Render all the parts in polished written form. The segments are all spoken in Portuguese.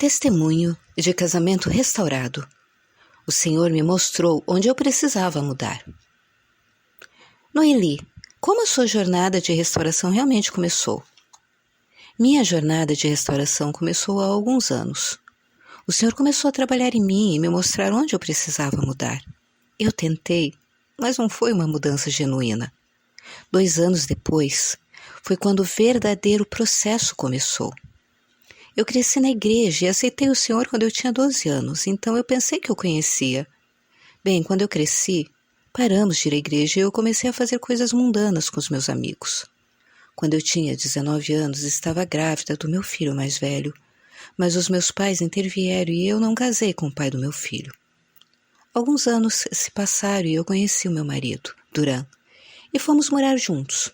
Testemunho de casamento restaurado. O Senhor me mostrou onde eu precisava mudar. Noeli, como a sua jornada de restauração realmente começou? Minha jornada de restauração começou há alguns anos. O Senhor começou a trabalhar em mim e me mostrar onde eu precisava mudar. Eu tentei, mas não foi uma mudança genuína. 2 anos depois, foi quando o verdadeiro processo começou. Eu cresci na igreja e aceitei o Senhor quando eu tinha 12 anos, então eu pensei que eu conhecia. Bem, quando eu cresci, paramos de ir à igreja e eu comecei a fazer coisas mundanas com os meus amigos. Quando eu tinha 19 anos, estava grávida do meu filho mais velho, mas os meus pais intervieram e eu não casei com o pai do meu filho. Alguns anos se passaram e eu conheci o meu marido, Duran, e fomos morar juntos.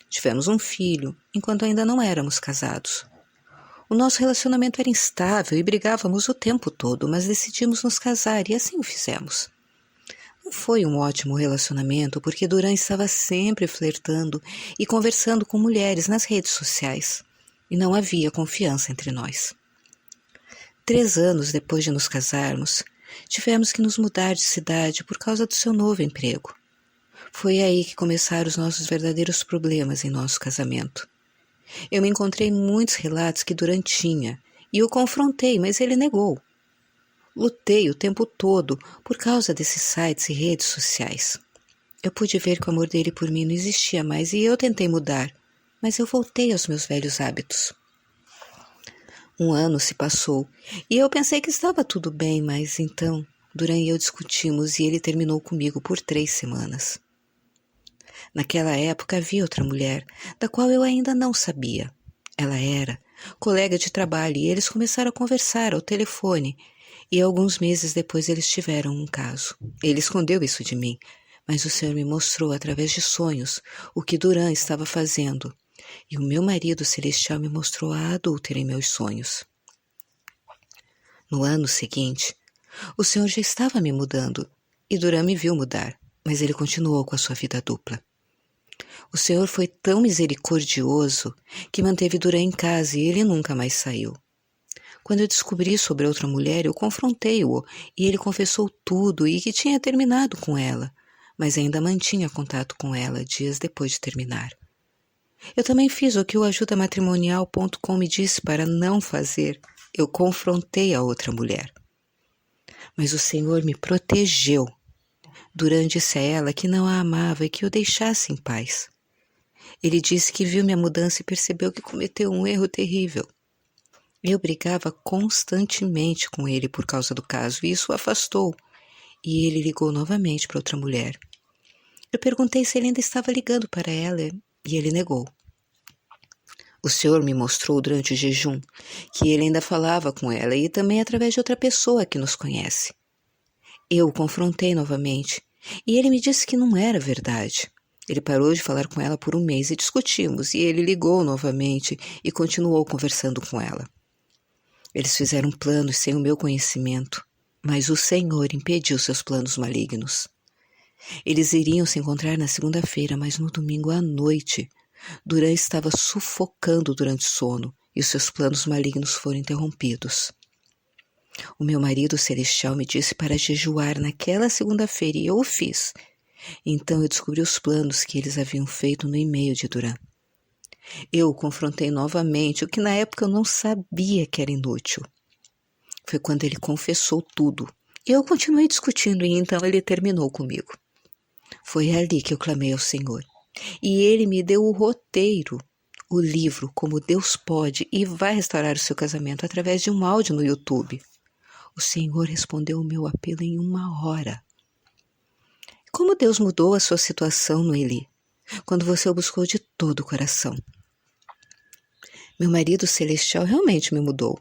Tivemos um filho, enquanto ainda não éramos casados. O nosso relacionamento era instável e brigávamos o tempo todo, mas decidimos nos casar e assim o fizemos. Não foi um ótimo relacionamento porque Duran estava sempre flertando e conversando com mulheres nas redes sociais e não havia confiança entre nós. 3 anos depois de nos casarmos, tivemos que nos mudar de cidade por causa do seu novo emprego. Foi aí que começaram os nossos verdadeiros problemas em nosso casamento. Eu me encontrei em muitos relatos que Duran tinha e o confrontei, mas ele negou. Lutei o tempo todo por causa desses sites e redes sociais. Eu pude ver que o amor dele por mim não existia mais e eu tentei mudar, mas eu voltei aos meus velhos hábitos. 1 ano se passou e eu pensei que estava tudo bem, mas então Duran e eu discutimos e ele terminou comigo por 3 semanas. Naquela época havia outra mulher, da qual eu ainda não sabia. Ela era colega de trabalho e eles começaram a conversar ao telefone e alguns meses depois eles tiveram um caso. Ele escondeu isso de mim, mas o Senhor me mostrou através de sonhos o que Duran estava fazendo e o meu marido celestial me mostrou a adúltera em meus sonhos. No ano seguinte, o Senhor já estava me mudando e Duran me viu mudar, mas ele continuou com a sua vida dupla. O Senhor foi tão misericordioso que manteve Duran em casa e ele nunca mais saiu. Quando eu descobri sobre outra mulher, eu confrontei-o e ele confessou tudo e que tinha terminado com ela, mas ainda mantinha contato com ela dias depois de terminar. Eu também fiz o que o ajudamatrimonial.com me disse para não fazer. Eu confrontei a outra mulher. Mas o Senhor me protegeu. Duran disse a ela que não a amava e que o deixasse em paz. Ele disse que viu minha mudança e percebeu que cometeu um erro terrível. Eu brigava constantemente com ele por causa do caso e isso o afastou. E ele ligou novamente para outra mulher. Eu perguntei se ele ainda estava ligando para ela e ele negou. O Senhor me mostrou durante o jejum que ele ainda falava com ela e também através de outra pessoa que nos conhece. Eu o confrontei novamente e ele me disse que não era verdade. Ele parou de falar com ela por 1 mês e discutimos, e ele ligou novamente e continuou conversando com ela. Eles fizeram planos sem o meu conhecimento, mas o Senhor impediu seus planos malignos. Eles iriam se encontrar na segunda-feira, mas no domingo à noite, Duran estava sufocando durante o sono e os seus planos malignos foram interrompidos. O meu marido celestial me disse para jejuar naquela segunda-feira e eu o fiz. Então eu descobri os planos que eles haviam feito no e-mail de Duran. Eu o confrontei novamente, o que na época eu não sabia que era inútil. Foi quando ele confessou tudo. Eu continuei discutindo e então ele terminou comigo. Foi ali que eu clamei ao Senhor. E ele me deu o roteiro, o livro Como Deus Pode e Vai Restaurar o Seu Casamento através de um áudio no YouTube. O Senhor respondeu o meu apelo em 1 hora. Como Deus mudou a sua situação, Noeli, quando você o buscou de todo o coração? Meu marido celestial realmente me mudou.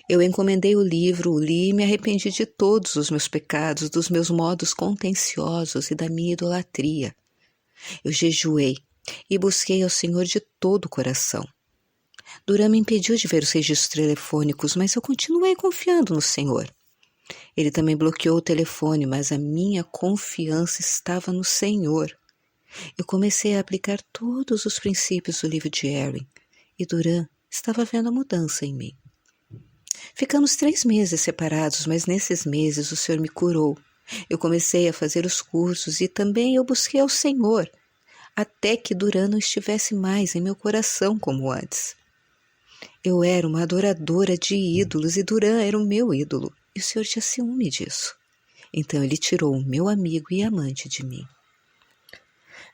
Eu encomendei o livro, o li e me arrependi de todos os meus pecados, dos meus modos contenciosos e da minha idolatria. Eu jejuei e busquei ao Senhor de todo o coração. Duran me impediu de ver os registros telefônicos, mas eu continuei confiando no Senhor. Ele também bloqueou o telefone, mas a minha confiança estava no Senhor. Eu comecei a aplicar todos os princípios do livro de Erin, e Duran estava vendo a mudança em mim. Ficamos 3 meses separados, mas nesses meses o Senhor me curou. Eu comecei a fazer os cursos e também eu busquei ao Senhor, até que Duran não estivesse mais em meu coração como antes. Eu era uma adoradora de ídolos e Duran era o meu ídolo, e o Senhor tinha ciúme disso. Então ele tirou o meu amigo e amante de mim.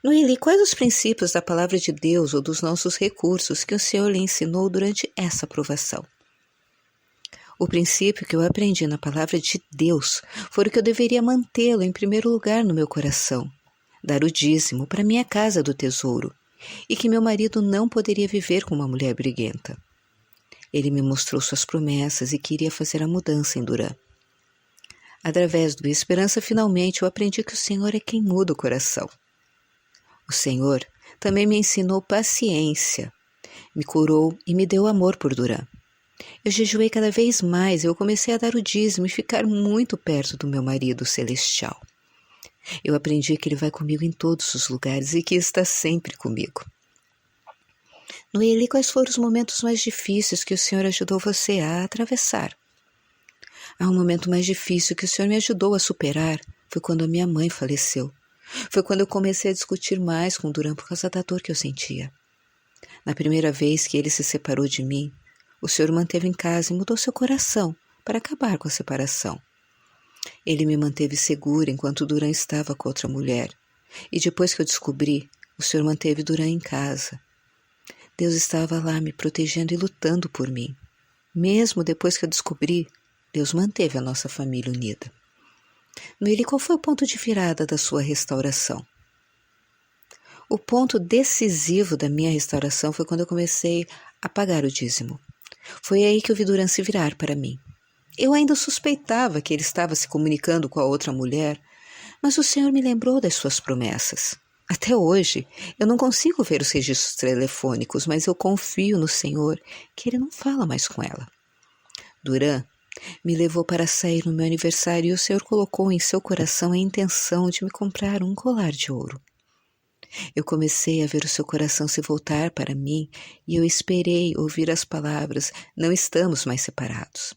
Noeli, quais os princípios da palavra de Deus ou dos nossos recursos que o Senhor lhe ensinou durante essa provação? O princípio que eu aprendi na palavra de Deus foi que eu deveria mantê-lo em primeiro lugar no meu coração, dar o dízimo para minha casa do tesouro, e que meu marido não poderia viver com uma mulher briguenta. Ele me mostrou suas promessas e queria fazer a mudança em Duran. Através do Esperança, finalmente, eu aprendi que o Senhor é quem muda o coração. O Senhor também me ensinou paciência, me curou e me deu amor por Duran. Eu jejuei cada vez mais, eu comecei a dar o dízimo e ficar muito perto do meu marido celestial. Eu aprendi que ele vai comigo em todos os lugares e que está sempre comigo. Noeli, quais foram os momentos mais difíceis que o Senhor ajudou você a atravessar? Um momento mais difícil que o Senhor me ajudou a superar foi quando a minha mãe faleceu. Foi quando eu comecei a discutir mais com Duran por causa da dor que eu sentia. Na primeira vez que ele se separou de mim, o Senhor o manteve em casa e mudou seu coração para acabar com a separação. Ele me manteve segura enquanto Duran estava com outra mulher. E depois que eu descobri, o Senhor manteve Duran em casa. Deus estava lá me protegendo e lutando por mim. Mesmo depois que eu descobri, Deus manteve a nossa família unida. Noeli, qual foi o ponto de virada da sua restauração? O ponto decisivo da minha restauração foi quando eu comecei a pagar o dízimo. Foi aí que eu vi Duran se virar para mim. Eu ainda suspeitava que ele estava se comunicando com a outra mulher, mas o Senhor me lembrou das suas promessas. Até hoje, eu não consigo ver os registros telefônicos, mas eu confio no Senhor que ele não fala mais com ela. Duran me levou para sair no meu aniversário e o Senhor colocou em seu coração a intenção de me comprar um colar de ouro. Eu comecei a ver o seu coração se voltar para mim e eu esperei ouvir as palavras: não estamos mais separados.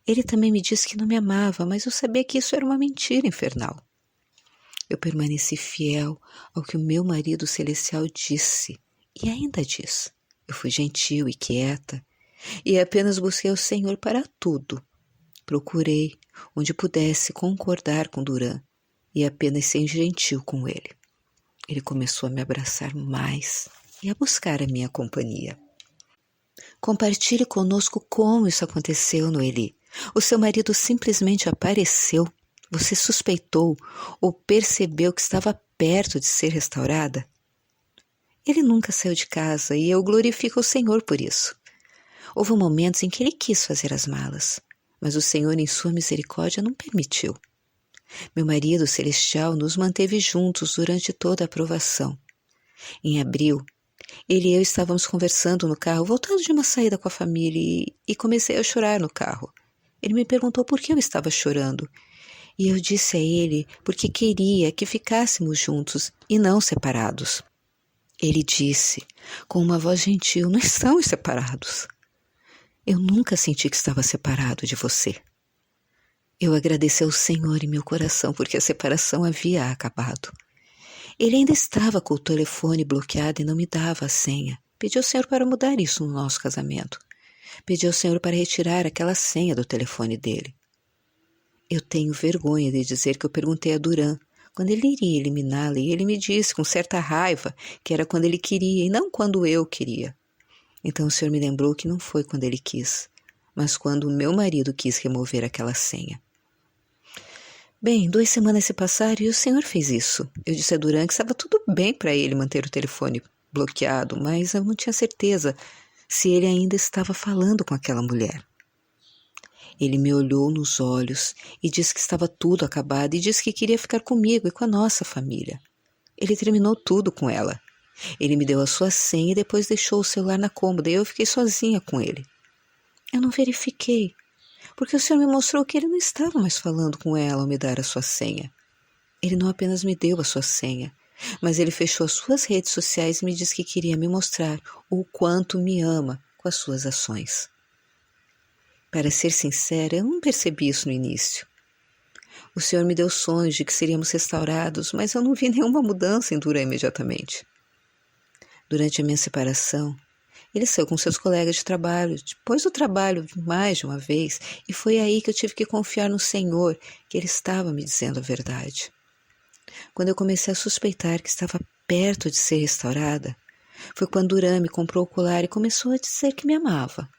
Ele também me disse que não me amava, mas eu sabia que isso era uma mentira infernal. Eu permaneci fiel ao que o meu marido celestial disse e ainda diz. Eu fui gentil e quieta e apenas busquei o Senhor para tudo. Procurei onde pudesse concordar com Duran e apenas ser gentil com ele. Ele começou a me abraçar mais e a buscar a minha companhia. Compartilhe conosco como isso aconteceu, Noeli. O seu marido simplesmente apareceu. Você suspeitou ou percebeu que estava perto de ser restaurada? Ele nunca saiu de casa e eu glorifico o Senhor por isso. Houve momentos em que ele quis fazer as malas, mas o Senhor, em sua misericórdia, não permitiu. Meu marido celestial nos manteve juntos durante toda a provação. Em abril, ele e eu estávamos conversando no carro, voltando de uma saída com a família, e comecei a chorar no carro. Ele me perguntou por que eu estava chorando, e eu disse a ele porque queria que ficássemos juntos e não separados. Ele disse, com uma voz gentil: não estamos separados. Eu nunca senti que estava separado de você. Eu agradeci ao Senhor em meu coração porque a separação havia acabado. Ele ainda estava com o telefone bloqueado e não me dava a senha. Pedi ao Senhor para mudar isso no nosso casamento. Pedi ao Senhor para retirar aquela senha do telefone dele. Eu tenho vergonha de dizer que eu perguntei a Duran quando ele iria eliminá-la e ele me disse com certa raiva que era quando ele queria e não quando eu queria. Então o Senhor me lembrou que não foi quando ele quis, mas quando o meu marido quis remover aquela senha. Bem, 2 semanas se passaram e o Senhor fez isso. Eu disse a Duran que estava tudo bem para ele manter o telefone bloqueado, mas eu não tinha certeza se ele ainda estava falando com aquela mulher. Ele me olhou nos olhos e disse que estava tudo acabado e disse que queria ficar comigo e com a nossa família. Ele terminou tudo com ela. Ele me deu a sua senha e depois deixou o celular na cômoda e eu fiquei sozinha com ele. Eu não verifiquei, porque o Senhor me mostrou que ele não estava mais falando com ela ao me dar a sua senha. Ele não apenas me deu a sua senha, mas ele fechou as suas redes sociais e me disse que queria me mostrar o quanto me ama com as suas ações. Para ser sincera, eu não percebi isso no início. O Senhor me deu sonhos de que seríamos restaurados, mas eu não vi nenhuma mudança em Duran imediatamente. Durante a minha separação, ele saiu com seus colegas de trabalho, depois do trabalho mais de uma vez, e foi aí que eu tive que confiar no Senhor, que Ele estava me dizendo a verdade. Quando eu comecei a suspeitar que estava perto de ser restaurada, foi quando Duran me comprou o colar e começou a dizer que me amava.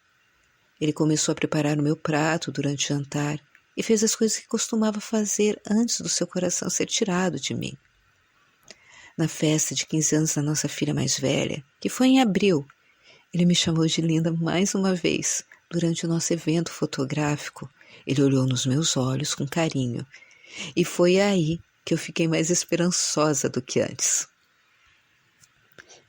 Ele começou a preparar o meu prato durante o jantar e fez as coisas que costumava fazer antes do seu coração ser tirado de mim. Na festa de 15 anos da nossa filha mais velha, que foi em abril, ele me chamou de linda mais uma vez. Durante o nosso evento fotográfico, ele olhou nos meus olhos com carinho e foi aí que eu fiquei mais esperançosa do que antes.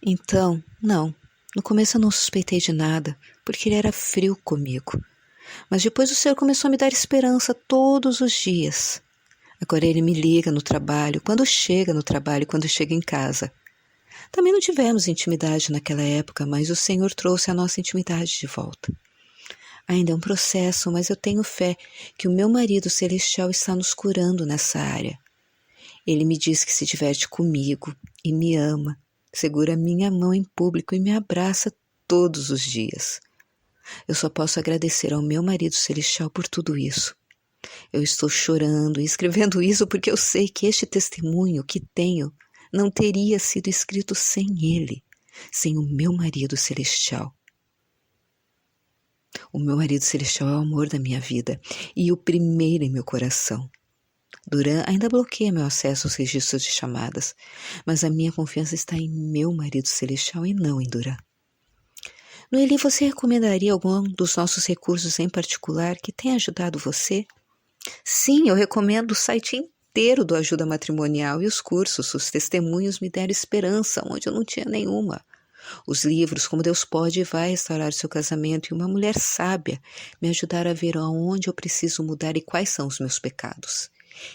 Então, não, no começo eu não suspeitei de nada, porque ele era frio comigo. Mas depois o Senhor começou a me dar esperança todos os dias. Agora ele me liga no trabalho, quando chega no trabalho e quando chega em casa. Também não tivemos intimidade naquela época, mas o Senhor trouxe a nossa intimidade de volta. Ainda é um processo, mas eu tenho fé que o meu marido celestial está nos curando nessa área. Ele me diz que se diverte comigo e me ama, segura minha mão em público e me abraça todos os dias. Eu só posso agradecer ao meu marido celestial por tudo isso. Eu estou chorando e escrevendo isso porque eu sei que este testemunho que tenho não teria sido escrito sem ele, sem o meu marido celestial. O meu marido celestial é o amor da minha vida e o primeiro em meu coração. Duran ainda bloqueia meu acesso aos registros de chamadas, mas a minha confiança está em meu marido celestial e não em Duran. Noeli, você recomendaria algum dos nossos recursos em particular que tenha ajudado você? Sim, eu recomendo o site inteiro do Ajuda Matrimonial e os cursos. Os testemunhos me deram esperança, onde eu não tinha nenhuma. Os livros, Como Deus Pode e Vai Restaurar o Seu Casamento, e Uma Mulher Sábia, me ajudaram a ver aonde eu preciso mudar e quais são os meus pecados.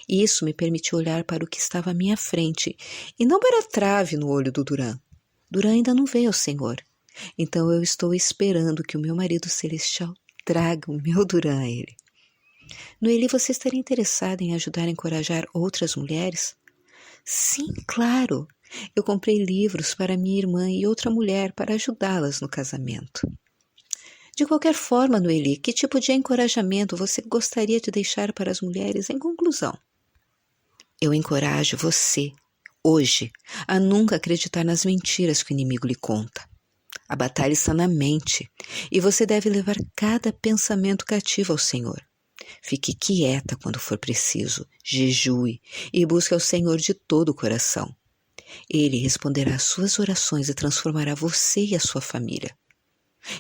Isso me permitiu olhar para o que estava à minha frente e não para a trave no olho do Duran. Duran ainda não veio ao Senhor. Então eu estou esperando que o meu marido celestial traga o meu Duran a ele. Noeli, você estaria interessada em ajudar a encorajar outras mulheres? Sim, claro. Eu comprei livros para minha irmã e outra mulher para ajudá-las no casamento. De qualquer forma, Noeli, que tipo de encorajamento você gostaria de deixar para as mulheres em conclusão? Eu encorajo você, hoje, a nunca acreditar nas mentiras que o inimigo lhe conta. A batalha está na mente e você deve levar cada pensamento cativo ao Senhor. Fique quieta quando for preciso, jejue e busque ao Senhor de todo o coração. Ele responderá às suas orações e transformará você e a sua família.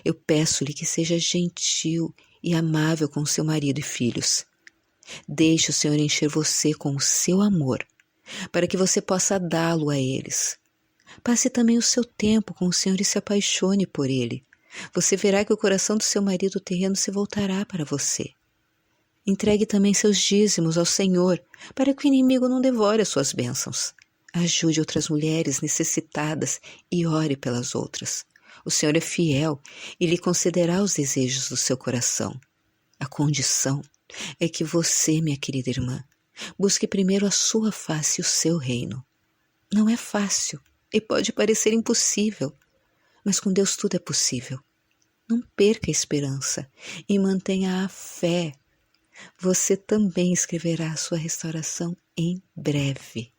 Eu peço-lhe que seja gentil e amável com seu marido e filhos. Deixe o Senhor encher você com o seu amor, para que você possa dá-lo a eles. Passe também o seu tempo com o Senhor e se apaixone por Ele. Você verá que o coração do seu marido terreno se voltará para você. Entregue também seus dízimos ao Senhor, para que o inimigo não devore as suas bênçãos. Ajude outras mulheres necessitadas e ore pelas outras. O Senhor é fiel e lhe concederá os desejos do seu coração. A condição é que você, minha querida irmã, busque primeiro a sua face e o seu reino. Não é fácil e pode parecer impossível, mas com Deus tudo é possível. Não perca a esperança e mantenha a fé. Você também escreverá a sua restauração em breve.